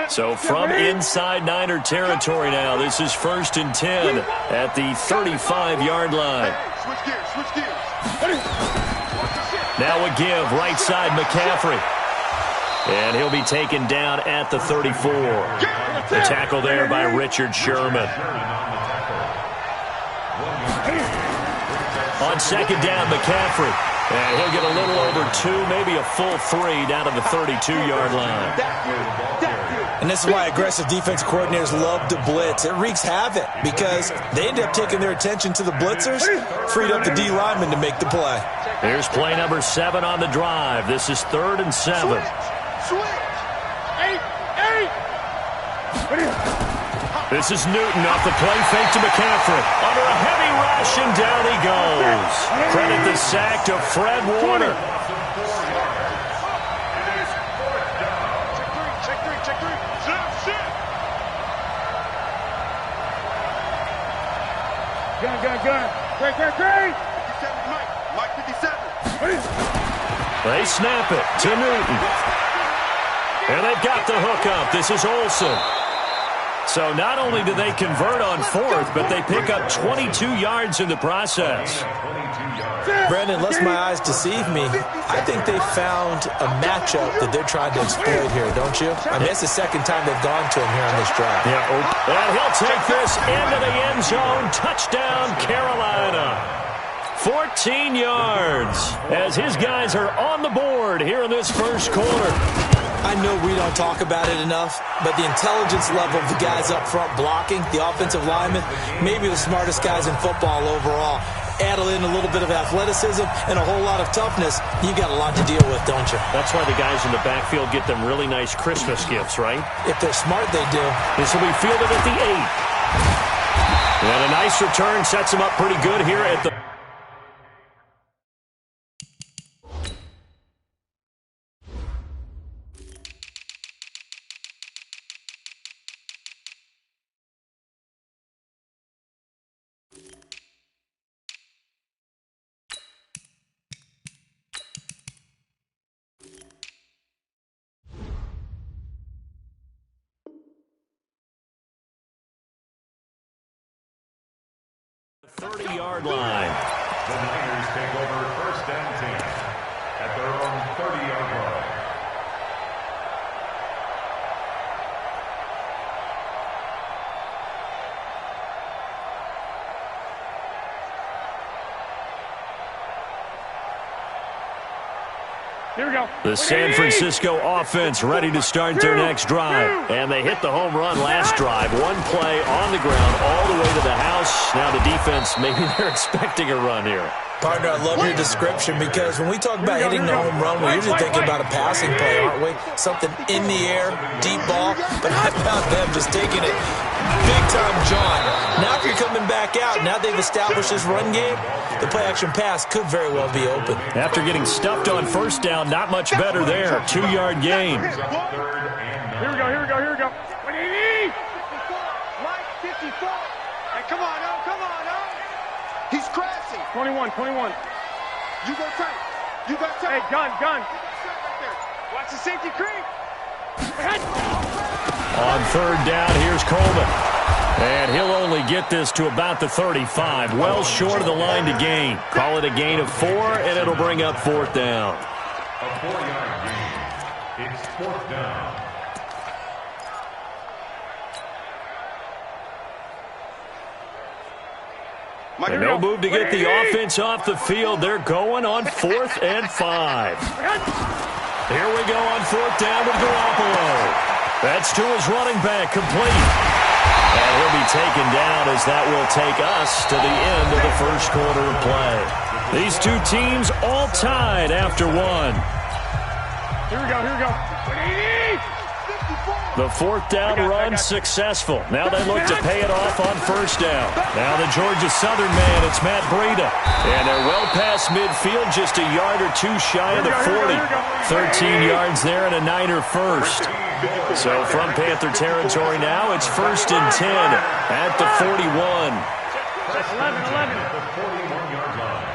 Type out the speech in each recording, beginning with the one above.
So from inside Niner territory now, this is 1st and 10 at the 35-yard line. Now a give, right side McCaffrey. And he'll be taken down at the 34. The tackle there by Richard Sherman. On 2nd down, McCaffrey. And he'll get a little over 2, maybe a full 3 down to the 32-yard line. And this is why aggressive defense coordinators love to blitz. It wreaks havoc because they end up taking their attention to the blitzers, freed up the D lineman to make the play. Here's play number 7 on the drive. This is 3rd and 7. This is Newton off the play fake to McCaffrey. Under a heavy rush, and down he goes. Credit the sack to Fred Warner. Gun. Great. Mike 57. They snap it to Newton. And they've got the hook up. This is Olsen. So not only do they convert on 4th, but they pick up 22 yards in the process. Brandon, lest my eyes deceive me, I think they found a matchup that they're trying to exploit here, don't you? I mean, it's the 2nd time they've gone to him here on this drive. Yeah, and he'll take this into the end zone. Touchdown, Carolina. 14 yards as his guys are on the board here in this first quarter. I know we don't talk about it enough, but the intelligence level of the guys up front blocking, the offensive linemen, maybe the smartest guys in football overall. Add in a little bit of athleticism and a whole lot of toughness, you got a lot to deal with, don't you? That's why the guys in the backfield get them really nice Christmas gifts, right? If they're smart, they do. This will be fielded at the 8. And a nice return sets him up pretty good here at the... The 30-yard line. The Niners take over 1st and 10 at their own 30-yard line. Here we go. The San Francisco offense ready to start their next drive. And they hit the home run last drive. One play on the ground all the way to the house. Now the defense, maybe they're expecting a run here. Partner, I love your description because when we talk about hitting the home run, we're usually thinking about a passing play, aren't we? Something in the air, deep ball. But I found them just taking it big time, John. Now if you're coming back out, now they've established this run game, the play-action pass could very well be open. After getting stuffed on 1st down, not much better there. 2-yard gain. Here we go. What do you need? Mike 54. Hey, come on, oh. He's crashing. 21. You go tight. Hey, gun. Watch the safety creep. On 3rd down, here's Coleman. And he'll only get this to about the 35. Well short of the line to gain. Call it a gain of 4, and it'll bring up 4th down. A 4-yard gain. It's 4th down. And no move to get the offense off the field. They're going on 4th and 5. Here we go on 4th down with Garoppolo. That's to his running back, complete. And he'll be taken down as that will take us to the end of the first quarter of play. These two teams all tied after 1. Here we go. What do you need? The 4th down run successful. Now they look to pay it off on 1st down. Now the Georgia Southern man, it's Matt Breida. And they're well past midfield, just a yard or 2 shy of the 40. 13 yards there and a Niner first. So from Panther territory now, it's 1st and 10 at the 41. 11. The 41-yard line.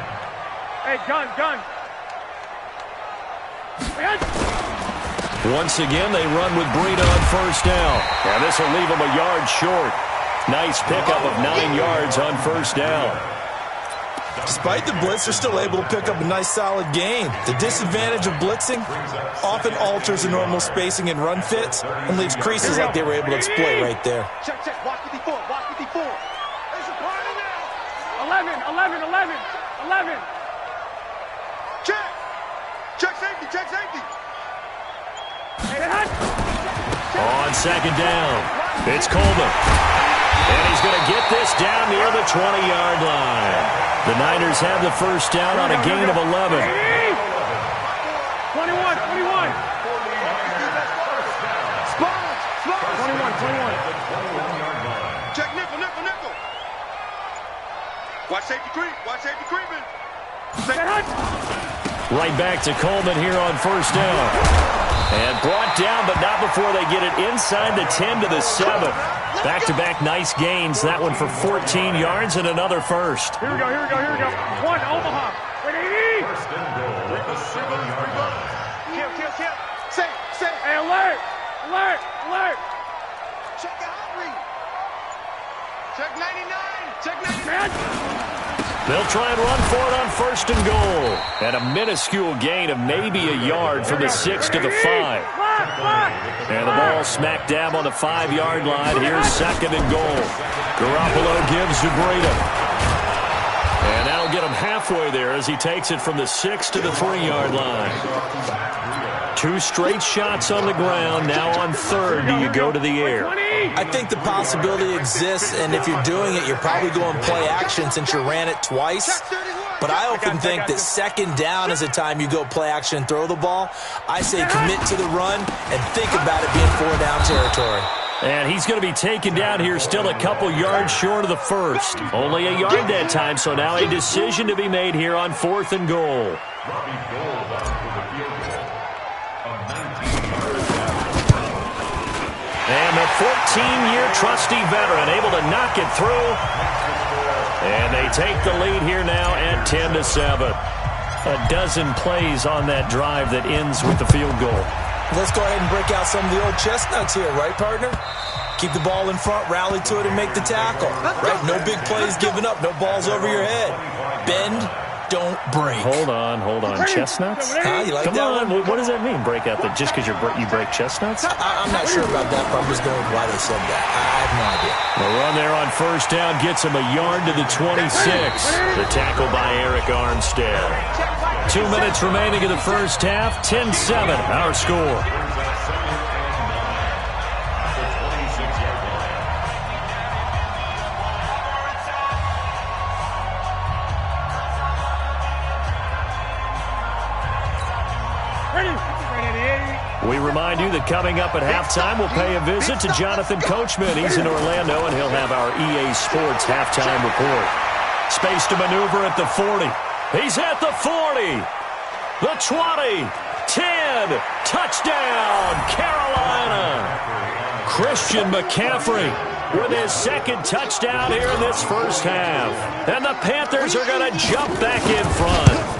Hey, gun. Once again, they run with Breida on first down. And this will leave them a yard short. Nice pickup of 9 yards on first down. Despite the blitz, they're still able to pick up a nice solid gain. The disadvantage of blitzing often alters the normal spacing and run fits and leaves creases like they were able to exploit right there. Check, check. Watch 54. Watch 54. There's a corner now. 11. Check. Check safety. Check safety. On second down, it's Coleman. And he's going to get this down near the 20-yard line. The Niners have the first down on a gain of 11. 21. Spot. 21. Check nickel. Watch safety creeping. Right back to Coleman here on first down. And brought down, but not before they get it inside the 10 to the 7. Back-to-back nice gains. That one for 14 yards and another first. Here we go. One, Omaha. Ready? Kill. Safe. Hey, alert. Check the hot read. Check 99. Man. They'll try and run for it on first and goal. And a minuscule gain of maybe a yard from the 6 to the 5. And the ball smack dab on the 5-yard line. Here's second and goal. Garoppolo gives to Breida. And that'll get him halfway there as he takes it from the 6 to the 3-yard line. 2 straight shots on the ground. Now on third, do you go to the air? I think the possibility exists, and if you're doing it, you're probably going play action since you ran it twice. But I often think that second down is the time you go play action and throw the ball. I say commit to the run and think about it being 4-down territory. And he's going to be taken down here still a couple yards short of the first. Only a yard that time, so now a decision to be made here on fourth and goal. And the 14-year trusty veteran able to knock it through. And they take the lead here now at 10 to 7. A dozen plays on that drive that ends with the field goal. Let's go ahead and break out some of the old chestnuts here, right, partner? Keep the ball in front, rally to it, and make the tackle. Right? No big plays given up, no balls over your head. Bend, don't break. Hold on. Chestnuts? You like Come that on. one? What does that mean, break out? Just because you break chestnuts? I'm not sure about that, but I'm just going with why they said that. I have no idea. The run there on first down gets him a yard to the 26. The tackle by Eric Armstead. 2 minutes remaining in the first half. 10-7, our score. We remind you that coming up at halftime, we'll pay a visit to Jonathan Coachman. He's in Orlando, and he'll have our EA Sports halftime report. Space to maneuver at the 40. He's at the 40. The 20. 10. Touchdown, Carolina. Christian McCaffrey with his second touchdown here in this first half. And the Panthers are going to jump back in front.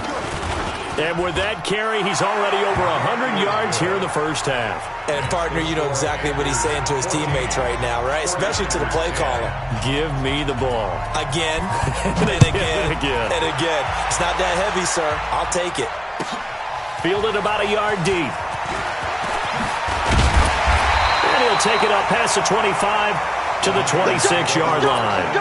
And with that carry, he's already over 100 yards here in the first half. And, partner, you know exactly what he's saying to his teammates right now, right? Especially to the play caller. Give me the ball. Again, and again, and again. It's not that heavy, sir. I'll take it. Fielded about a yard deep. And he'll take it up past the 25 to the 26-yard line.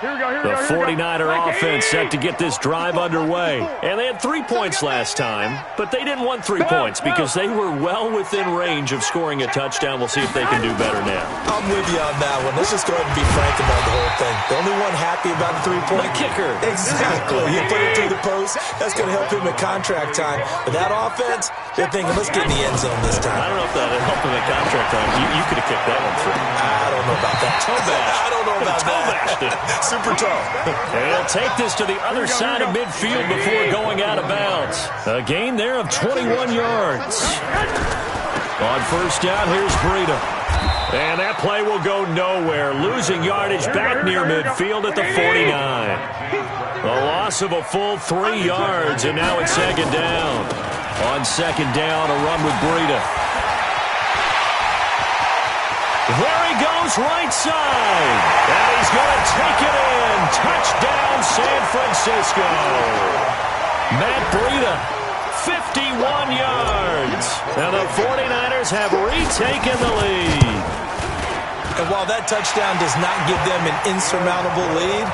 The 49er offense set to get this drive underway. And they had 3 points last time, but they didn't want 3 points because they were well within range of scoring a touchdown. We'll see if they can do better now. I'm with you on that one. Let's just go ahead and be frank about the whole thing. The only one happy about the 3-point kicker. Exactly. You put it through the post. That's going to help him at contract time. But that offense, they're thinking, let's get in the end zone this time. I don't know if that helped him at contract time. You could have kicked that one through. I don't know about that. Toe bash. I don't know about that. Super toe. And he'll take this to the other side of midfield before going out of bounds. A gain there of 21 yards. On first down, here's Breida. And that play will go nowhere, losing yardage back near midfield at the 49. A loss of a full 3 yards, and now it's second down. On second down, a run with Breida. There he goes, right side. And he's going to take it in. Touchdown, San Francisco. Matt Breida, 51 yards. And the 49ers have retaken the lead. And while that touchdown does not give them an insurmountable lead,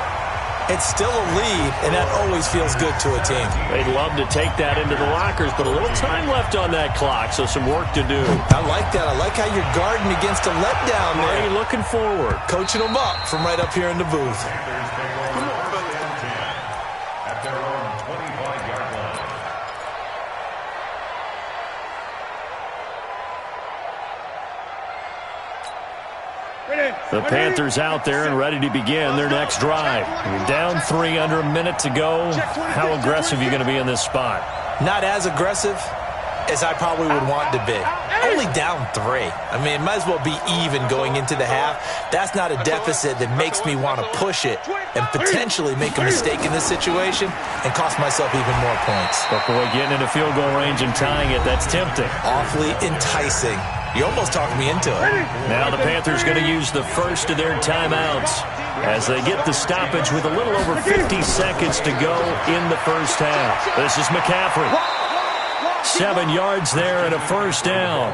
it's still a lead, and that always feels good to a team. They'd love to take that into the lockers, but a little time left on that clock, so some work to do. I like that. I like how you're guarding against a letdown there. Marty looking forward. Coaching them up from right up here in the booth. At their own 25-yard line. The Panthers out there and ready to begin their next drive. You're down 3 under a minute to go. How aggressive are you going to be in this spot? Not as aggressive as I probably would want to be. Only down 3. I mean, it might as well be even going into the half. That's not a deficit that makes me want to push it and potentially make a mistake in this situation and cost myself even more points. But boy, getting into field goal range and tying it, that's tempting. Awfully enticing. You almost talked me into it. Now the Panthers going to use the first of their timeouts as they get the stoppage with a little over 50 seconds to go in the first half. This is McCaffrey. 7 yards there and a first down.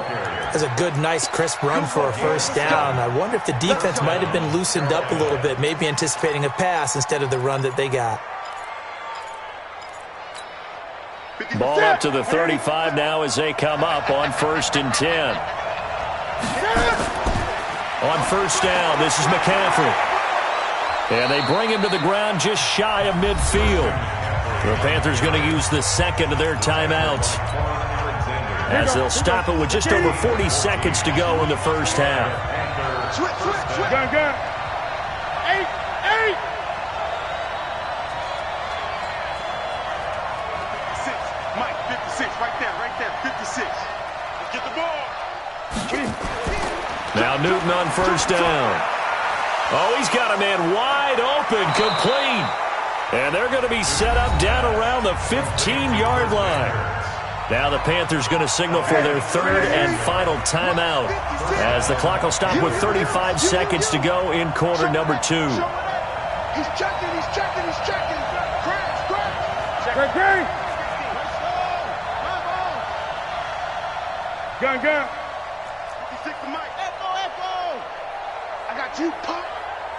That's a good, nice, crisp run for a first down. I wonder if the defense might have been loosened up a little bit, maybe anticipating a pass instead of the run that they got. Ball up to the 35 now as they come up on 1st and 10. On first down, this is McCaffrey. And they bring him to the ground just shy of midfield. The Panthers going to use the second of their timeouts as they'll stop it with just over 40 seconds to go in the first half. Gun. 8. 56. Mike, 56. Right there. 56. Let's get the ball. Now Newton on first down. Oh, he's got a man wide open, complete. And they're going to be set up down around the 15-yard line. Now the Panthers going to signal for their third and final timeout as the clock will stop with 35 seconds to go in quarter number 2. He's checking. Crash. Check. Gun. 56 to Mike. Echo. I got you, pop.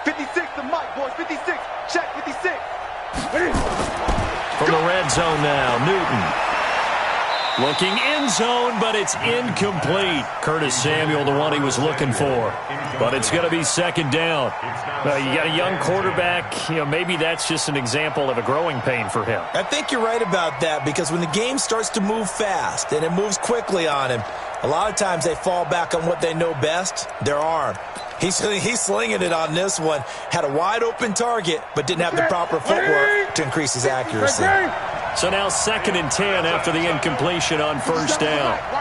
56 to Mike, boys. 56. Check, 56. From the red zone now, Newton. Looking in zone, but it's incomplete. Curtis Samuel, the one he was looking for. But it's going to be second down. You got a young quarterback. Maybe that's just an example of a growing pain for him. I think you're right about that because when the game starts to move fast and it moves quickly on him, a lot of times they fall back on what they know best, their arm. He's slinging it on this one. Had a wide-open target, but didn't have the proper footwork to increase his accuracy. So now 2nd and 10 after the incompletion on first down. I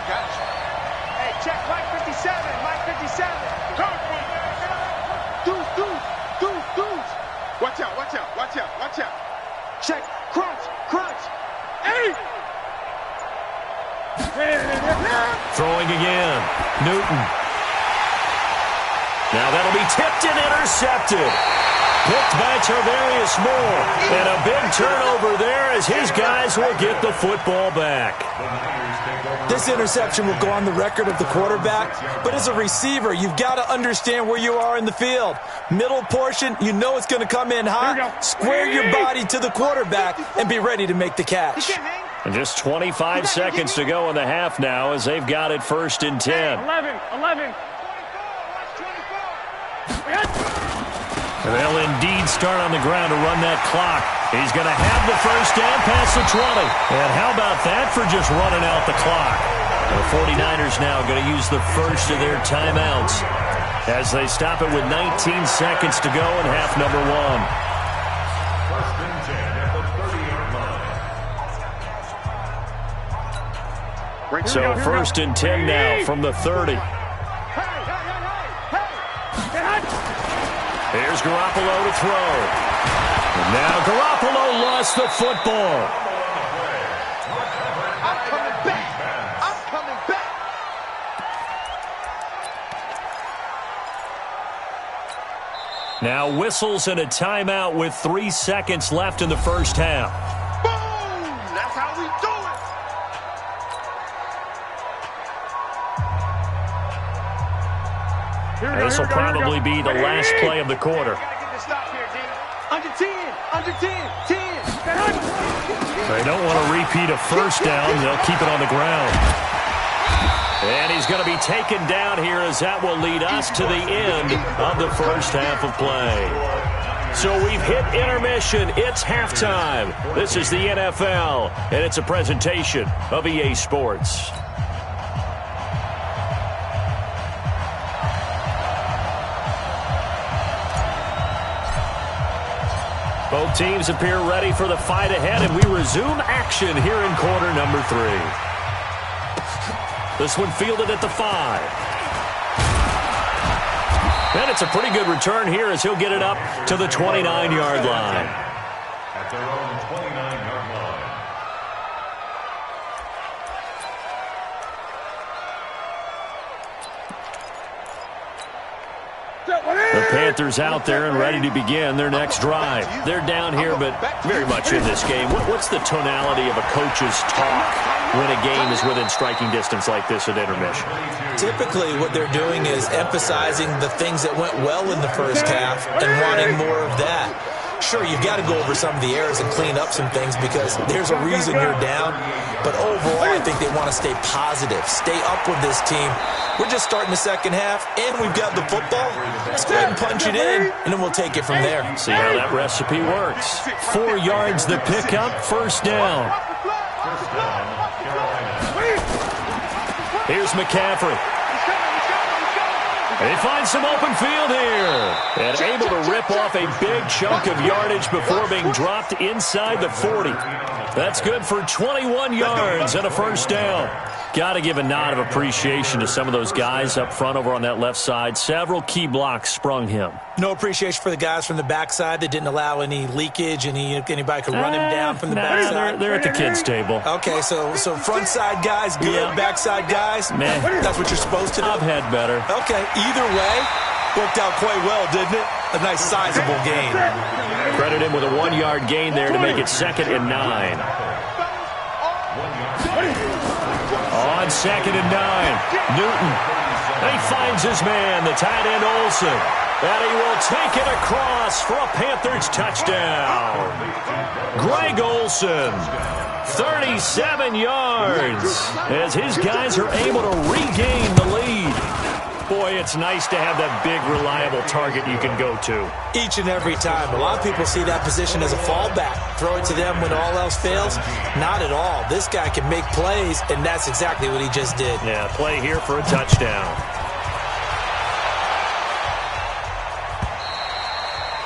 got you. Hey, check Mike 57. Deuce. Watch out. Check. Crunch. 8. Throwing again. Newton. Now that'll be tipped and intercepted. Picked by Tarvarius Moore. And a big turnover there as his guys will get the football back. This interception will go on the record of the quarterback, but as a receiver, you've got to understand where you are in the field. Middle portion, you know it's going to come in hot. Square your body to the quarterback and be ready to make the catch. And just 25 seconds to go in the half now as they've got it 1st and 10. 11. And they'll indeed start on the ground to run that clock. He's going to have the first down past the 20. And how about that for just running out the clock? The 49ers now going to use the first of their timeouts as they stop it with 19 seconds to go in half number 1. 1st and 10 at the 30-yard line. So 1st and 10 now from the 30. Here's Garoppolo to throw. And now Garoppolo lost the football. I'm coming back. I'm coming back. Now whistles and a timeout with 3 seconds left in the first half. Boom! That's how we do it. This will probably be the last play of the quarter. Under 10, under 10, 10. They don't want to repeat a first down. They'll keep it on the ground. And he's going to be taken down here as that will lead us to the end of the first half of play. So we've hit intermission. It's halftime. This is the NFL, and it's a presentation of EA Sports. Both teams appear ready for the fight ahead, and we resume action here in quarter number 3. This one fielded at the 5. And it's a pretty good return here as he'll get it up to the 29-yard line. At their own 29-yard line. The Panthers out there and ready to begin their next drive. They're down here, but very much in this game. What's the tonality of a coach's talk when a game is within striking distance like this at intermission? Typically, what they're doing is emphasizing the things that went well in the first half and wanting more of that. Sure, you've got to go over some of the errors and clean up some things because there's a reason you're down. But overall, I think they want to stay positive, stay up with this team. We're just starting the second half, and we've got the football. Let's go ahead and punch it in, and then we'll take it from there. See how that recipe works. 4 yards the pickup, first down. Here's McCaffrey. They find some open field here. And able to rip off a big chunk of yardage before being dropped inside the 40. That's good for 21 yards and a first down. Got to give a nod of appreciation to some of those guys up front over on that left side. Several key blocks sprung him. No appreciation for the guys from the backside that didn't allow any leakage, and anybody could run him down from the backside. They're at the kids' table. Okay, so front side guys good, Yeah. backside guys, Man. that's what you're supposed to do? I've had better. Okay, either way, worked out quite well, didn't it? A nice sizable gain. Credit him with a 1-yard gain there to make it 2nd and 9. On 2nd and 9, Newton. He finds his man, the tight end Olsen. And he will take it across for a Panthers touchdown. Greg Olsen, 37 yards, as his guys are able to regain the lead. Boy, it's nice to have that big, reliable target you can go to. Each and every time. A lot of people see that position as a fallback. Throw it to them when all else fails. Not at all. This guy can make plays, and that's exactly what he just did. Yeah, play here for a touchdown.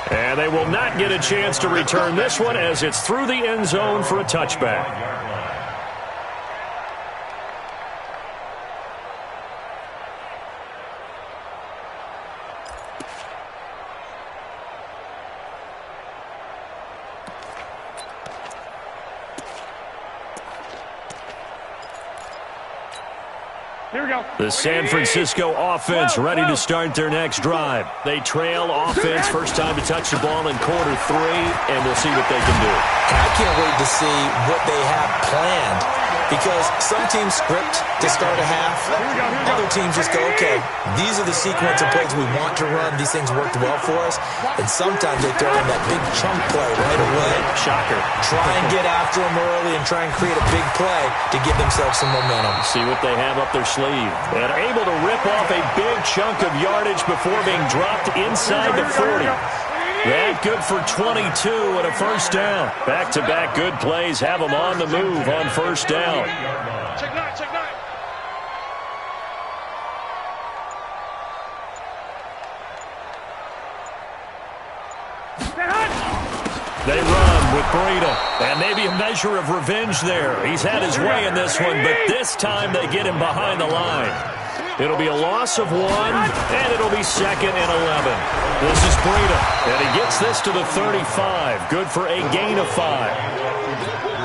And they will not get a chance to return this one as it's through the end zone for a touchback. The San Francisco offense ready to start their next drive. They trail offense, first time to touch the ball in quarter 3, and we'll see what they can do. And I can't wait to see what they have planned, because some teams script to start a half. Other teams just go, okay, these are the sequence of plays we want to run. These things worked well for us. And sometimes they throw in that big chunk play right away. Shocker. Try and get after them early and try and create a big play to give themselves some momentum. See what they have up their sleeve. And able to rip off a big chunk of yardage before being dropped inside the 40. That good for 22 and a first down. Back-to-back good plays have them on the move on first down. Check nine, check nine. They run with Breida, and maybe a measure of revenge there. He's had his way in this one, but this time they get him behind the line. It'll be a loss of 1, and it'll be 2nd and 11. This is Breida, and he gets this to the 35. Good for a gain of 5.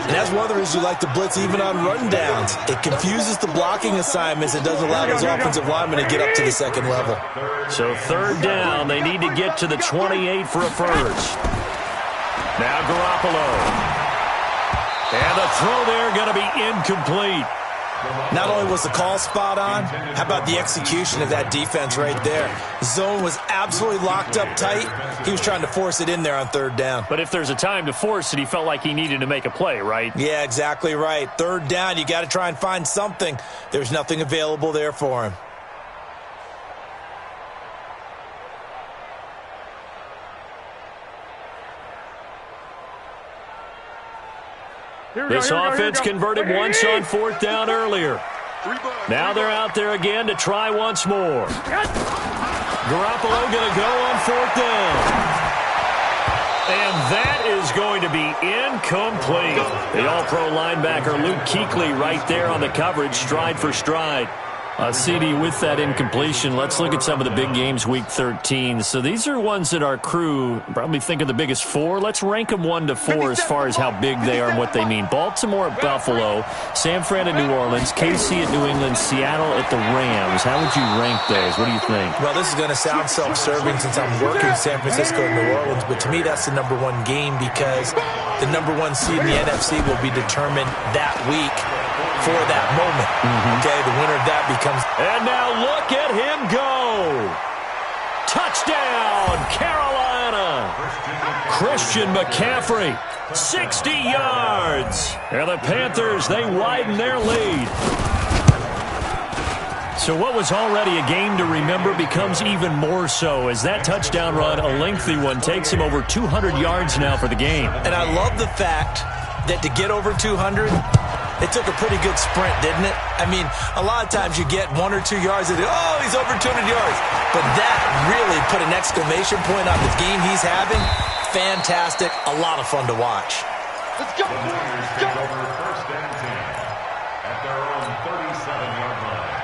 And that's one of the reasons you like to blitz even on rundowns. It confuses the blocking assignments. It doesn't allow those offensive linemen to get up to the second level. So 3rd down, they need to get to the 28 for a first. Now Garoppolo. And the throw there going to be incomplete. Not only was the call spot on, how about the execution of that defense right there? Zone was absolutely locked up tight. He was trying to force it in there on 3rd down. But if there's a time to force it, he felt like he needed to make a play, right? Yeah, exactly right. 3rd down, you got to try and find something. There's nothing available there for him. This offense converted once on 4th down earlier. Now they're out there again to try once more. Garoppolo going to go on 4th down. And that is going to be incomplete. The all-pro linebacker Luke Kuechly right there on the coverage, stride for stride. CD, with that incompletion, let's look at some of the big games Week 13. So these are ones that our crew probably think of the biggest 4. Let's rank them 1 to 4 as far as how big they are and what they mean. Baltimore at Buffalo, San Fran at New Orleans, KC at New England, Seattle at the Rams. How would you rank those? What do you think? Well, this is going to sound self-serving since I'm working San Francisco and New Orleans, but to me that's the number 1 game because the number 1 seed in the NFC will be determined that week for that moment. Okay, the winner of that becomes... And now look at him go. Touchdown, Carolina. Christian McCaffrey, 60 yards. And the Panthers, they widen their lead. So what was already a game to remember becomes even more so as that touchdown run, a lengthy one, takes him over 200 yards now for the game. And I love the fact that to get over 200... it took a pretty good sprint, didn't it? I mean, a lot of times you get 1 or 2 yards and oh, he's over 200 yards. But that really put an exclamation point on the game he's having. Fantastic. A lot of fun to watch. Let's go. Let's go. Over 1st and 10 at their own 37-yard line.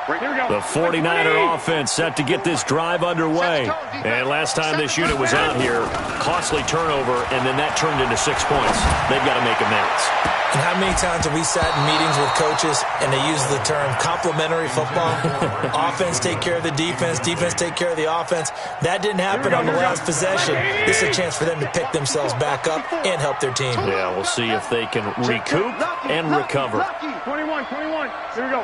Right, here we go. The 49er offense set to get this drive underway. And last time this unit was out here, costly turnover, and then that turned into 6 points. They've got to make amends. And how many times have we sat in meetings with coaches and they use the term complementary football? Offense take care of the defense, defense take care of the offense. That didn't happen on the last possession. This is a chance for them to pick themselves back up and help their team. Yeah, we'll see if they can recoup and recover. 21. Here we go.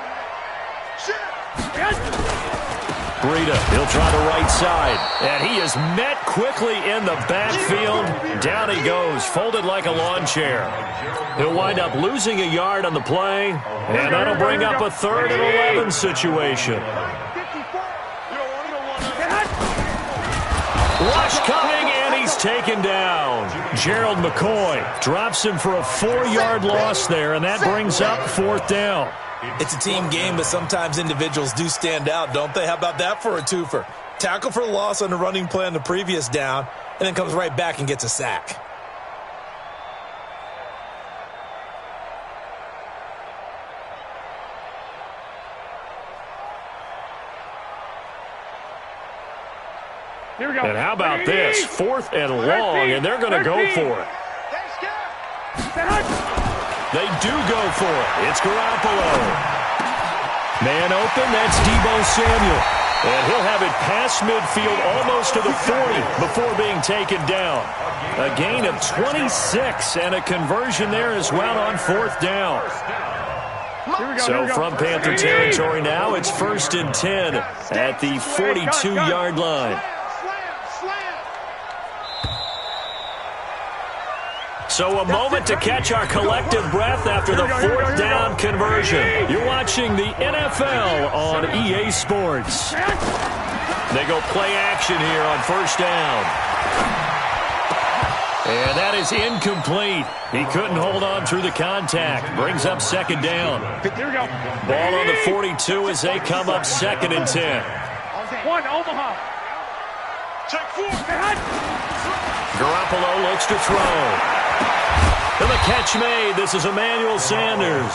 Breida, he'll try the right side. And he is met quickly in the backfield. Down he goes, folded like a lawn chair. He'll wind up losing a yard on the play. And that'll bring up a 3rd and 11 situation. Rush coming, and he's taken down. Gerald McCoy drops him for a 4-yard loss there, and that brings up 4th down. It's a team game, but sometimes individuals do stand out, don't they? How about that for a twofer? Tackle for the loss on the running play on the previous down, and then comes right back and gets a sack. Here we go. And how about this? 4th and long, and they're going to go for it. They do go for it. It's Garoppolo. Man open, that's Deebo Samuel. And he'll have it past midfield almost to the 40 before being taken down. A gain of 26 and a conversion there as well on 4th down. So from Panther territory now, it's 1st and 10 at the 42-yard line. So a moment to catch our collective breath after the 4th down conversion. You're watching the NFL on EA Sports. They go play action here on 1st down. And that is incomplete. He couldn't hold on through the contact. Brings up 2nd down. Here we go. Ball on the 42 as they come up 2nd and 10. 1, Omaha. Check 4. Garoppolo looks to throw. And the catch made. This is Emmanuel Sanders.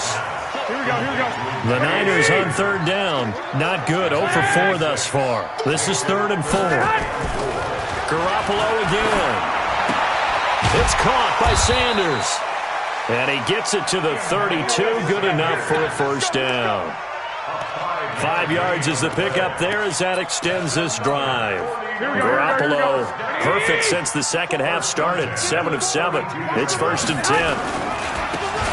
Here we go, here we go. The Niners on third down. Not good. 0 for 4 thus far. This is 3rd and 4. Garoppolo again. It's caught by Sanders. And he gets it to the 32. Good enough for a first down. 5 yards is the pickup there as that extends this drive. Garoppolo, perfect since the second half started. 7 of 7. It's 1st and 10.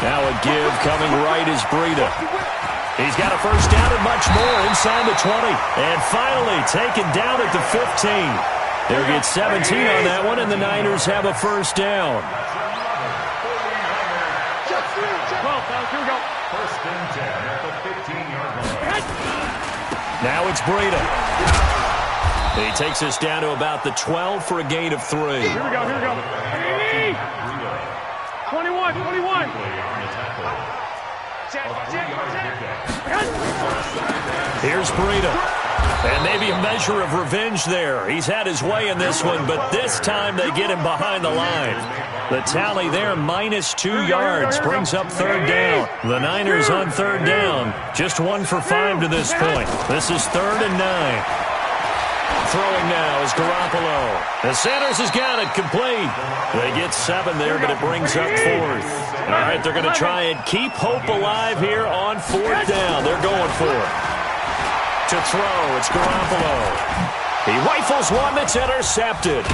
Now a give coming right is Breida. He's got a first down and much more inside the 20. And finally taken down at the 15. They'll get 17 on that one, and the Niners have a first down. 12, fellas, here we go. 1st and 10 at the 15-yard line. Now it's Breida. He takes us down to about the 12 for a gain of 3. Here we go, here we go. 21, 21. Here's Breida. And maybe a measure of revenge there. He's had his way in this one, but this time they get him behind the line. The tally there, -2 yards, brings up 3rd down. The Niners on 3rd down. Just 1 for 5 to this point. This is 3rd and 9. Throwing now is Garoppolo. And Sanders has got it complete. They get 7 there, but it brings up 4th. All right, they're going to try and keep hope alive here on 4th down. They're going for it. To throw, it's Garoppolo. He rifles one that's intercepted.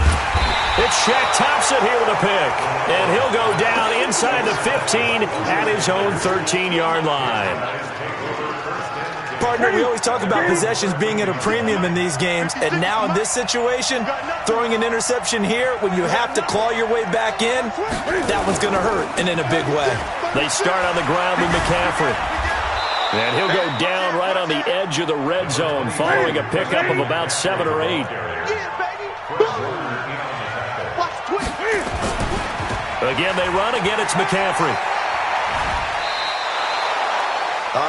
It's Shaq Thompson here with a pick. And he'll go down inside the 15 at his own 13-yard line. Partner, we always talk about possessions being at a premium in these games, and now in this situation, throwing an interception here when you have to claw your way back in, that one's going to hurt, and in a big way. They start on the ground with McCaffrey. And he'll go down right on the edge of the red zone following a pickup of about 7 or 8. Again, they run. Again, it's McCaffrey.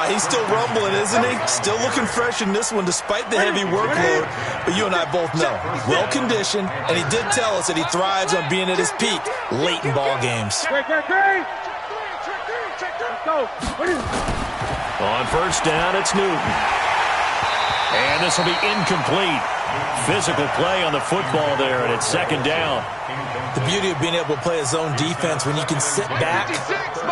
He's still rumbling, isn't he? Still looking fresh in this one despite the heavy workload. But you and I both know, well-conditioned, and he did tell us that he thrives on being at his peak late in ball games. Let's go. On first down, it's Newton. And this will be incomplete. Physical play on the football there, and it's 2nd down. The beauty of being able to play a zone defense when you can sit back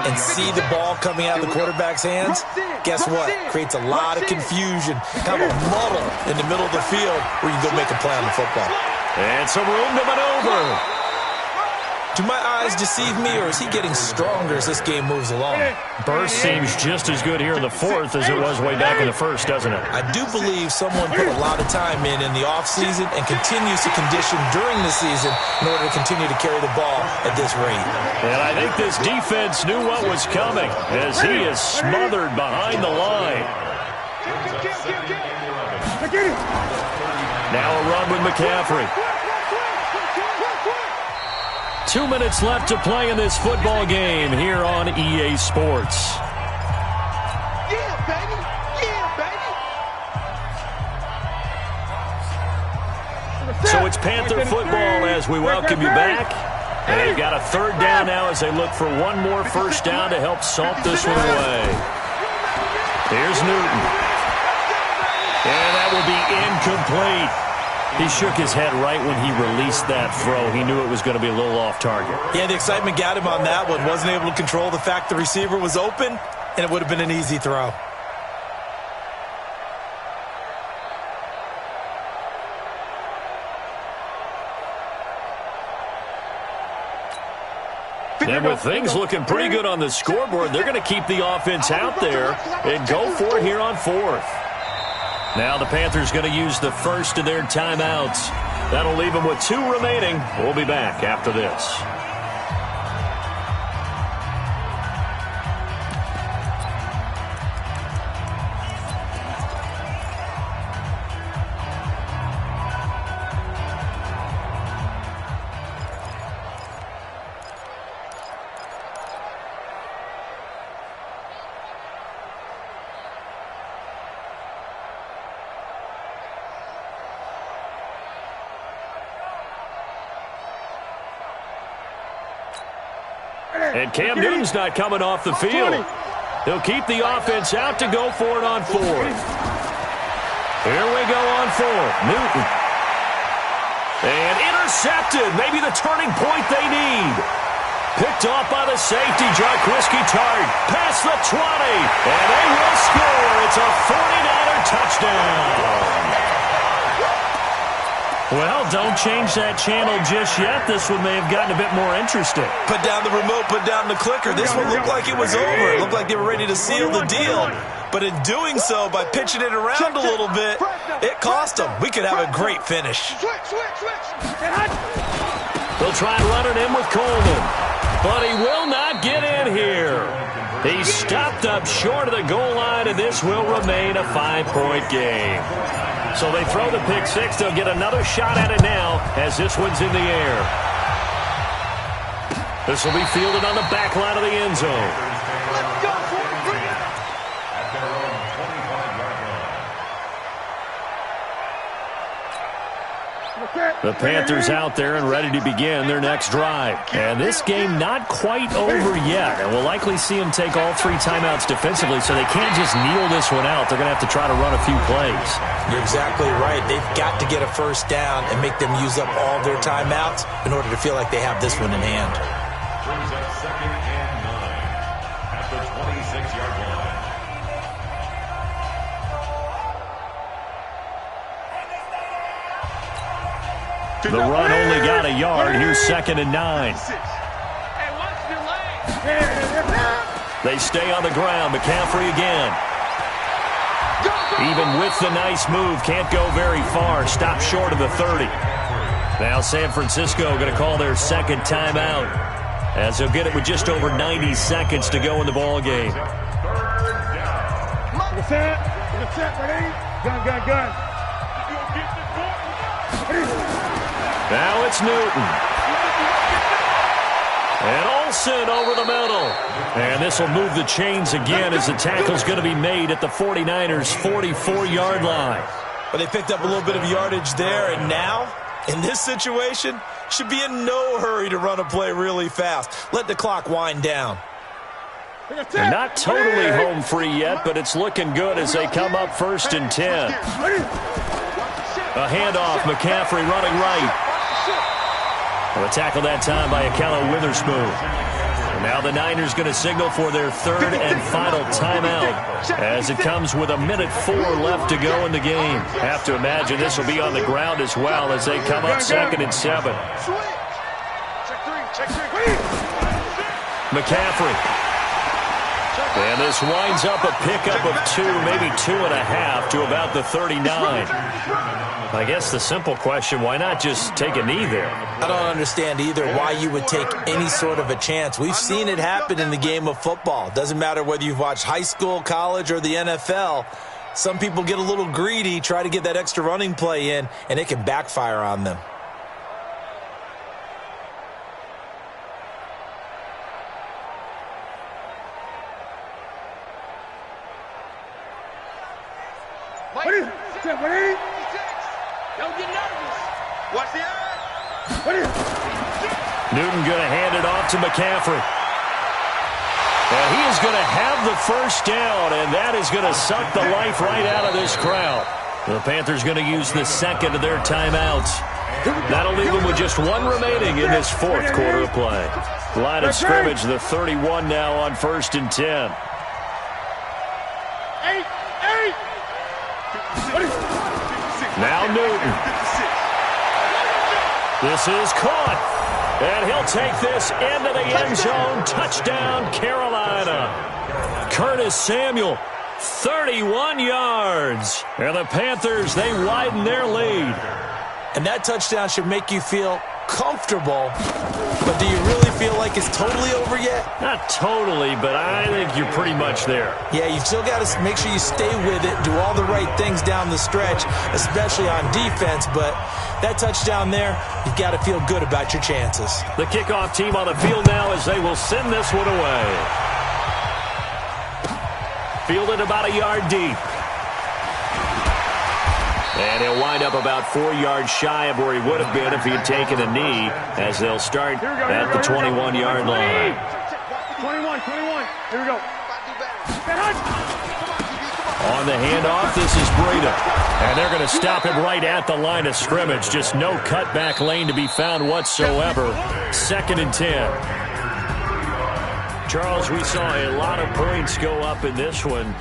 and see the ball coming out of the quarterback's hands, guess what? Creates a lot of confusion, kind of a muddle in the middle of the field where you go make a play on the football. And some room to maneuver. Do my eyes deceive me, or is he getting stronger as this game moves along? Burst seems just as good here in the 4th as it was way back in the 1st, doesn't it? I do believe someone put a lot of time in the offseason and continues to condition during the season in order to continue to carry the ball at this rate. And I think this defense knew what was coming as he is smothered behind the line. Now a run with McCaffrey. 2 minutes left to play in this football game here on EA Sports. Yeah, baby. Yeah, baby. So it's Panther football as we welcome you back. And they've got a 3rd down now as they look for one more first down to help salt this one away. Here's Newton. And that will be incomplete. He shook his head right when he released that throw. He knew it was going to be a little off target. Yeah, the excitement got him on that one. Wasn't able to control the fact the receiver was open, and it would have been an easy throw. And with things looking pretty good on the scoreboard, they're going to keep the offense out there and go for it here on 4th. Now the Panthers going to use the first of their timeouts. That'll leave them with 2 remaining. We'll be back after this. And Cam Newton's not coming off the field. He'll keep the offense out to go for it on fourth. Here we go on fourth. Newton. And intercepted. Maybe the turning point they need. Picked off by the safety, Jarquiski Tart. Past the 20. And they will score. It's a 49er touchdown. Well, don't change that channel just yet. This one may have gotten a bit more interesting. Put down the remote, put down the clicker. This one looked like it was over. It looked like they were ready to seal the deal. But in doing so, by pitching it around a little bit, it cost them. We could have a great finish. They'll try and run it in with Coleman. But he will not get in here. He's stopped up short of the goal line, and this will remain a 5-point game. So they throw the pick six. They'll get another shot at it now as this one's in the air. This will be fielded on the back line of the end zone. Let's go for it. Bring it. At their own 25-yard line. The Panthers out there and ready to begin their next drive. And this game not quite over yet. And we'll likely see them take all 3 timeouts defensively, so they can't just kneel this one out. They're going to have to try to run a few plays. You're exactly right. They've got to get a first down and make them use up all their timeouts in order to feel like they have this one in hand. Brings up 2nd and 9 at the 26-yard line. The run only got a yard. Here's 2nd and 9. They stay on the ground. McCaffrey again. Even with the nice move, can't go very far. Stop short of the 30. Now San Francisco going to call their second timeout, as they'll get it with just over 90 seconds to go in the ball game. Now it's Newton. And Olsen over the middle. And this will move the chains again as the tackle's going to be made at the 49ers' 44-yard line. But they picked up a little bit of yardage there, and now, in this situation, should be in no hurry to run a play really fast. Let the clock wind down. They're not totally home free yet, but it's looking good as they come up 1st and 10. A handoff, McCaffrey running right. Well, a tackle that time by Akello Witherspoon. And now the Niners going to signal for their 3rd and final timeout as it comes with 1:04 left to go in the game. Have to imagine this will be on the ground as well as they come up 2nd and 7. McCaffrey. And this winds up a pickup of 2, maybe 2.5 to about the 39. I guess the simple question, why not just take a knee there? I don't understand either why you would take any sort of a chance. We've seen it happen in the game of football. Doesn't matter whether you've watched high school, college, or the NFL. Some people get a little greedy, try to get that extra running play in, and it can backfire on them. Don't get nervous. Watch the eye. Newton going to hand it off to McCaffrey. And he is going to have the first down, and that is going to suck the life right out of this crowd. The Panthers going to use the 2nd of their timeouts. That'll leave them with just 1 remaining in this 4th quarter of play. Line of scrimmage, the 31 now on 1st and 10. Now Newton. This is caught. And he'll take this into the end zone. Touchdown, Carolina. Curtis Samuel, 31 yards. And the Panthers, they widen their lead. And that touchdown should make you feel comfortable. But do you really feel like it's totally over yet? Not totally, but I think you're pretty much there. Yeah, you've still got to make sure you stay with it, do all the right things down the stretch, especially on defense. But that touchdown there, you've got to feel good about your chances. The kickoff team on the field now as they will send this one away. Fielded about a yard deep. And he'll wind up about 4 yards shy of where he would have been if he had taken a knee, as they'll start at the 21-yard line. 21. Here we go. On the handoff, this is Breda. And they're going to stop him right at the line of scrimmage. Just no cutback lane to be found whatsoever. 2nd and 10. Charles, we saw a lot of points go up in this one.